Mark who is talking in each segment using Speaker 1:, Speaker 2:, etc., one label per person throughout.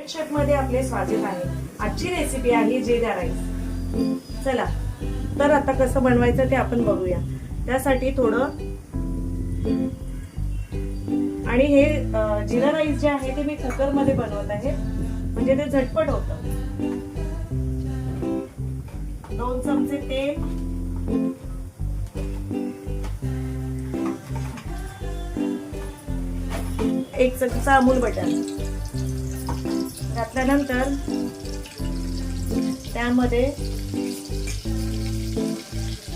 Speaker 1: Chef मध्ये आपले स्वागत आहे। आजची रेसिपी आहे जीरा राईस। चला तर आता कसं बनवायचं ते आपण बघूया। त्यासाठी थोडं आणि हे जीरा राईस जे आहे ते मी कुकर मध्ये बनवत आहे, म्हणजे ते झटपट होतं। 2 चमचे तेल, 1 चमचा अमूल बटर घातल्यानंतर त्यामध्ये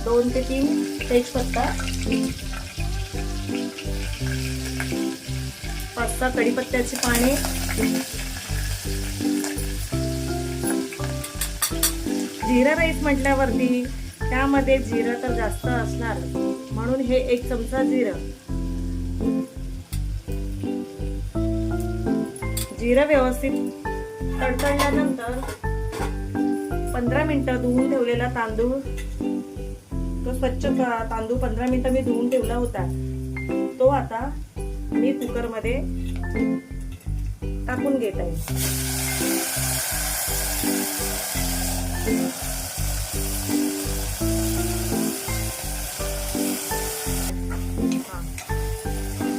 Speaker 1: 2 ते 3 तेजपत्ता, 5-6 कढीपत्त्याची पाने, जीरा राईस म्हटल्यावरती त्यामध्ये जिरं तर जास्त असणार, म्हणून हे 1 चमचा जिरं। जिरं व्यवस्थित तडतडल्यानंतर 15 मिनिटं धुवून ठेवलेला तांदूळ, तो स्वच्छ तांदूळ 15 मिनिटं मी धुवून ठेवला होता, तो आता मी कुकर मध्ये टाकून घेत आहे।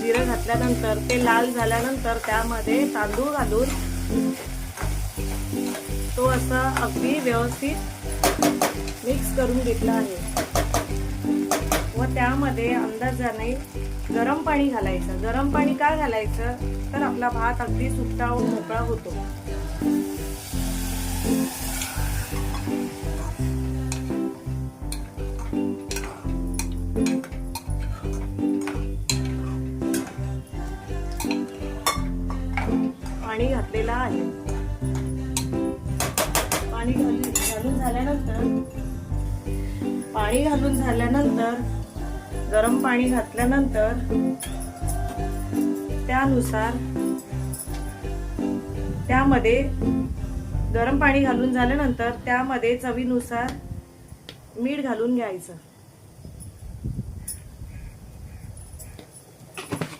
Speaker 1: जिरं घातल्यानंतर ते लाल झाल्यानंतर त्यामध्ये तांदूळ घालून तो असा अगदी व्यवस्थित मिक्स करून घेतला आहे व त्यामध्ये अंदाजाने गरम पाणी घालायचं। गरम पाणी का घालायचं तर आपला भात अगदी सुट्टा व मोकळा होतो। पाणी घातलेला आहे। पाणी घालून झाल्यानंतर गरम पाणी घातल्यानंतर त्यानुसार त्यामध्ये गरम पाणी घालून झाल्यानंतर त्यामध्ये चवीनुसार मीठ घालून घ्यायचं।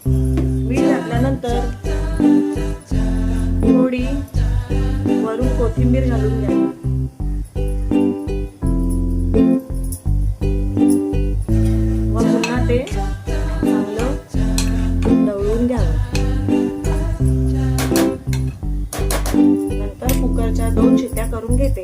Speaker 1: मीठ घातल्यानंतर थोडी वरून कोथिंबीर घालून घ्यावी व पुन्हा ते चांगलं ढवळून घ्यावं। नंतर कुकरच्या 2 शिट्ट्या करून घेते।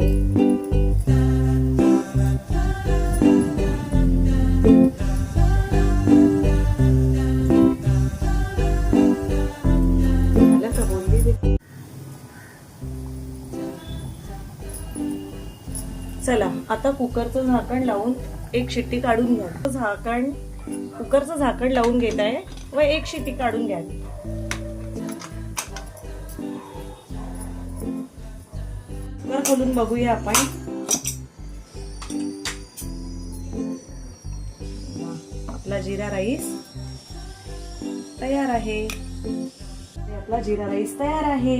Speaker 1: चला आता कुकरचं झाकण लावून 1 शिट्टी काढून घ्या। कुकरचं झाकण लावून घेत आहे व 1 शिट्टी काढून घ्या। कुकर खोलून बघूया आपण। आपला जीरा राईस तयार आहे। आपला जीरा राईस तयार आहे।